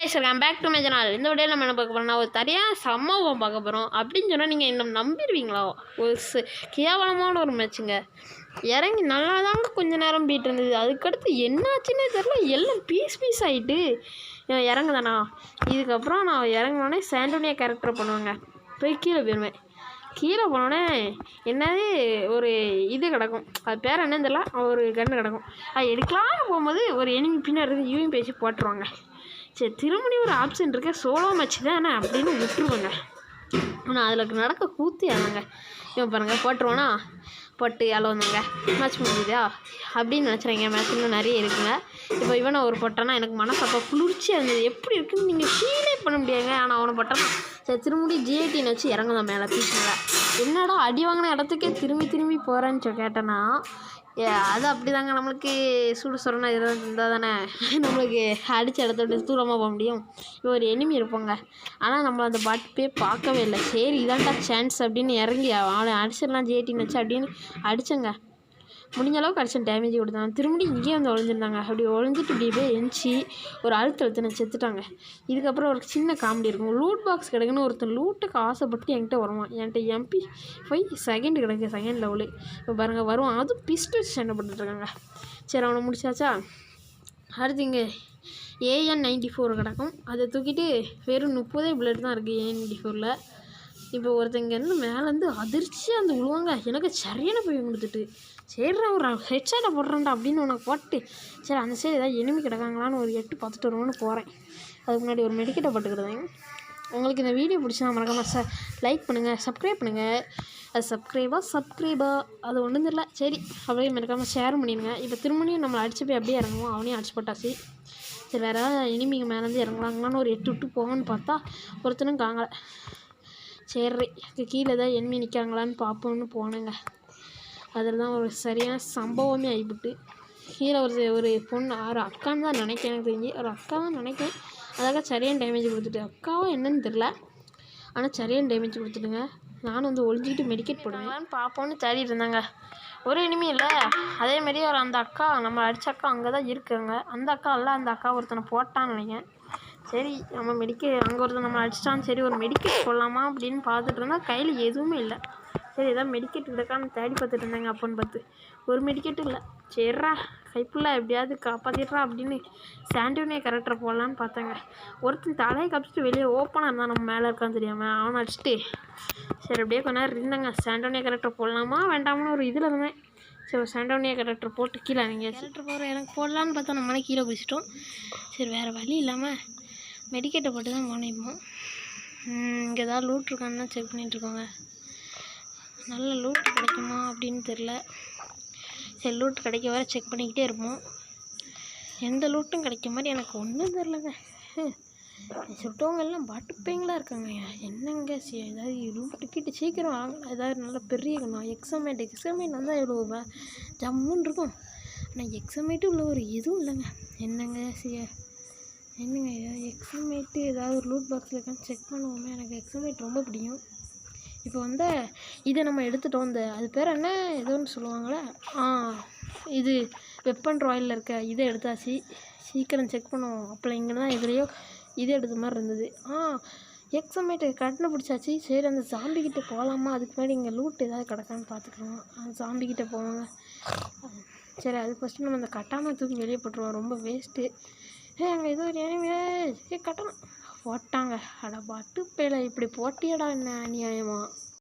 Welcome back to my channel. இந்த வீடியோவில் நம்ம என்ன பார்க்க போகிறோம்னா ஒரு தனியாக சம்பவம் பார்க்க போகிறோம். அப்படின்னு சொன்னால் நீங்கள் இன்னும் நம்பிடுவீங்களா? ஒரு கேவலமான ஒரு மேட்சுங்க. இறங்கி நல்லா தாங்க கொஞ்சம் நேரம் போயிட்டு இருந்தது. அதுக்கடுத்து என்னாச்சுன்னே தெரில, எல்லாம் பீஸ் ஆகிட்டு இறங்குதானா. இதுக்கப்புறம் நான் இறங்கினோடனே சாண்டோனியா கேரக்டர் பண்ணுவேங்க. போய் கீழே போயிடுவேன். கீழே போனோடனே என்னது ஒரு இது கிடக்கும், அது பேர் என்னன்னு தெரியல, ஒரு கன்று கிடக்கும். அது எடுக்கலான்னு போகும்போது ஒரு எனிமி பின்னாடி இருந்து யூயும் பேசி போட்டுருவாங்க. சரி, திரும்பி ஒரு ஆப்ஷன் இருக்க சோலோ மேட்ச் தான் அப்படின்னு விட்டுருவேங்க. ஆனால் அதில் நடக்க கூத்து ஆனாங்க. இவன் பாருங்கள் போட்டுருவானா, போட்டு வந்தாங்க மேட்ச் முடிஞ்சுதா அப்படின்னு நினச்சிறாங்க. மேட்ச் இன்னும் நிறைய இருக்குங்க. இப்போ இவனை ஒரு போட்டானா எனக்கு மனசப்போ குளிர்ச்சியாக இருந்தது. எப்படி இருக்குன்னு நீங்கள் ஃபீலே பண்ண முடியாதுங்க. ஆனால் அவனை போட்டானா சரி திரும்பி ஜிஐடின்னு வச்சு இறங்குதான் மேலே பீச்சுங்கள. என்னடா அடி வாங்கின இடத்துக்கே திரும்பி போகிறேன்னு கேட்டேன்னா அது அப்படி தாங்க. நம்மளுக்கு சுடு சொரணா எதாவது இருந்தால் தானே நம்மளுக்கு அடித்த இடத்தோட தூரமாக போக முடியும். இப்போ ஒரு எனிமி இருப்போங்க, ஆனால் நம்மளை அந்த பாட்டு போய் பார்க்கவே இல்லை. சரி இதான்டா சான்ஸ் அப்படின்னு இறங்கி அவனை அடிச்சிடலாம் ஜிஐடின்னு வச்சு அப்படின்னு அடித்தேங்க. முடிஞ்ச அளவுக்கு அடிச்சு டேமேஜ் கொடுத்தாங்க. திரும்பி இங்கேயே வந்து ஒழிஞ்சிருந்தாங்க. அப்படி ஒழிஞ்சிட்டு இப்படி போய் எஞ்சி ஒரு அழுத்தனை செத்துட்டாங்க. இதுக்கப்புறம் ஒரு சின்ன காமெடி இருக்கும். லூட் பாக்ஸ் கிடைக்குன்னு ஒருத்தன் லூட்டுக்கு ஆசைப்பட்டு என்கிட்ட வருவான். என்கிட்ட MP5 செகண்ட் கிடைக்கு, செகண்ட் லெவலு. இப்போ பாருங்கள் வருவான். அதுவும் பிஸ்டல் சண்டை போட்டுட்ருக்காங்க. சரி அவனை முடிச்சாச்சா. அடுத்து இங்கே AN94 கிடக்கும். அதை தூக்கிட்டு வெறும் 30 புல்லட் தான் இருக்குது AN94. இப்போ ஒருத்தங்க இருந்து மேலேருந்து அதிர்ச்சியாக அந்த விழுவாங்க. எனக்கு சரியான போய் கொடுத்துட்டு சரிடா ஒரு ஹெட்ஷாட்டை போடுறேன்டா அப்படின்னு உனக்கு போட்டு சரி அந்த சைடு ஏதாவது எனிமி கிடக்காங்களான்னு ஒரு 8 பார்த்துட்டு வருவோன்னு போகிறேன். அதுக்கு முன்னாடி ஒரு மெடிக்கெட்டை போட்டுக்கிடுவேன். உங்களுக்கு இந்த வீடியோ பிடிச்சா மறக்காம லைக் பண்ணுங்கள், சப்ஸ்கிரைப் பண்ணுங்கள். அது சப்ஸ்கிரைபா அது ஒன்றும் தெரியல. சரி அப்படியே மறக்காமல் ஷேர் பண்ணிடுங்க. இப்போ திரும்பியும் நம்மளை அடிச்சு போய் அப்படியே இறங்குவோம். அவனையும் அடிச்சு போட்டாச்சு. சரி வேறு ஏதாவது எனிமிங்க மேலேருந்து இறங்கலாங்களான்னு ஒரு 8 விட்டு போகணுன்னு பார்த்தா ஒருத்தனும் காங்கலை. சரி கீழே தான் எனிமி நிற்காங்களான்னு பார்ப்போன்னு போனேங்க. அதில் தான் ஒரு சரியான சம்பவமே ஆகிவிட்டு கீழே ஒரு பொண்ணு ஒரு அக்கான்னு தான் நினைக்கிறேன். எனக்கு தெரிஞ்சு ஒரு அக்கா தான் நினைக்கிறேன். அதாக சரியான டேமேஜ் கொடுத்துட்டு அக்காவா என்னன்னு தெரில, ஆனால் சரியான டேமேஜ் கொடுத்துட்டுங்க. நானும் வந்து ஒழிஞ்சிக்கிட்டு மெடிக்கெட் போடுவேன் பார்ப்போன்னு தேடிட்டு இருந்தாங்க. ஒரு எனிமி இல்லை. அதேமாரி ஒரு அந்த அக்கா நம்ம அடித்த அக்கா அங்கே தான் இருக்காங்க. அந்த அக்கா இல்லை, அந்த அக்கா ஒருத்தனை போட்டான்னு நினைக்கிறேன். சரி நம்ம அங்கே ஒருத்தர் நம்ம அடிச்சிட்டான்னு சரி ஒரு மெடிக்கெட் போடலாமா அப்படின்னு பார்த்துட்டு இருந்தால் கையில் எதுவுமே இல்லை. சரி ஏதாவது மெடிக்கெட் இருக்கான்னு தேடி பார்த்துட்டு இருந்தாங்க. அப்போன்னு பார்த்து ஒரு மெடிக்கெட்டும் இல்லை. சரிடா கைப்புள்ள எப்படியாவது காப்பாற்றிடுறா அப்படின்னு சாண்டோனியா கேரக்டரை போடலான்னு பார்த்தாங்க. ஒருத்தன் தலையை கப்பிச்சிட்டு வெளியே ஓப்பனாக இருந்தால் நம்ம மேலே இருக்கான்னு தெரியாமல் அவனை அடிச்சுட்டு சரி அப்படியே கொஞ்ச நேரம் இருந்தாங்க. சாண்டோனியா கேரக்டர் போடலாமா வேண்டாம்னு ஒரு இதில் இருந்தேன். சரி சாண்டோனியா கேரக்டர் போட்டு கீழே நீங்கள் கேரக்டர் போகிற எனக்கு போடலான்னு பார்த்தா நம்மளே கீழே குதிச்சிட்டோம். சரி வேறு வழி இல்லாமல் மெடிக்கெட்டை போட்டு தான் போனோம். இங்கே ஏதாவது லூட் இருக்கான்னு தான் செக் பண்ணிகிட்ருக்கோங்க. நல்ல லூட் கிடைக்குமா அப்படின்னு தெரில. சரி லூட் கிடைக்க வர செக் பண்ணிக்கிட்டே இருப்போம். எந்த லூட்டும் கிடைக்க மாதிரி எனக்கு ஒன்றும் தெரிலங்க. சுட்டவங்க எல்லாம் பாட்டுப்பைங்களா இருக்காங்க. என்னங்க ஏதாவது லூட்டுக்கிட்டு சீக்கிரம் வாங்கலாம். ஏதாவது நல்ல பெரிய கண்ணா எக்ஸாமேட் வந்தால் எவ்வளோ ஜம்முன்னு இருக்கும். ஆனால் எக்ஸாமேட்டும் உள்ள ஒரு இதுவும் இல்லைங்க. என்னங்க எக்ஸாமேட்டு ஏதாவது ஒரு லூட் பாக்ஸில் இருக்கான்னு செக் பண்ணுவோமே. எனக்கு எக்ஸாமேட் ரொம்ப பிடிக்கும். இப்போ வந்து இதை நம்ம எடுத்துட்டோம். அது பேர் என்ன ஏதோன்னு சொல்லுவாங்களே, இது வெப்பன் ராயலில் இருக்க இதை எடுத்தாச்சு. சீக்கிரம் செக் பண்ணுவோம். அப்போ இங்கே தான் எதுலையோ இது எடுத்த மாதிரி இருந்தது. எக்ஸாமேட்டு கட்டின பிடிச்சாச்சு. சரி அந்த ஜாம்பிக்கிட்ட போகலாமா, அதுக்கு முன்னாடி இங்கே லூட் ஏதாவது கிடக்கான்னு பார்த்துக்கலாம். அந்த ஜாம்பிக்கிட்ட போவாங்க. சரி அது ஃபஸ்ட்டு நம்ம அந்த கட்டாமல் தூக்கி வெளியே போட்டுருவோம். ரொம்ப வேஸ்ட்டு. அங்கே ஏதோ ஒரு கட்டணும் போட்டாங்க. அட பாட்டு பேல இப்படி போட்டியடா என்ன அநியாயமா.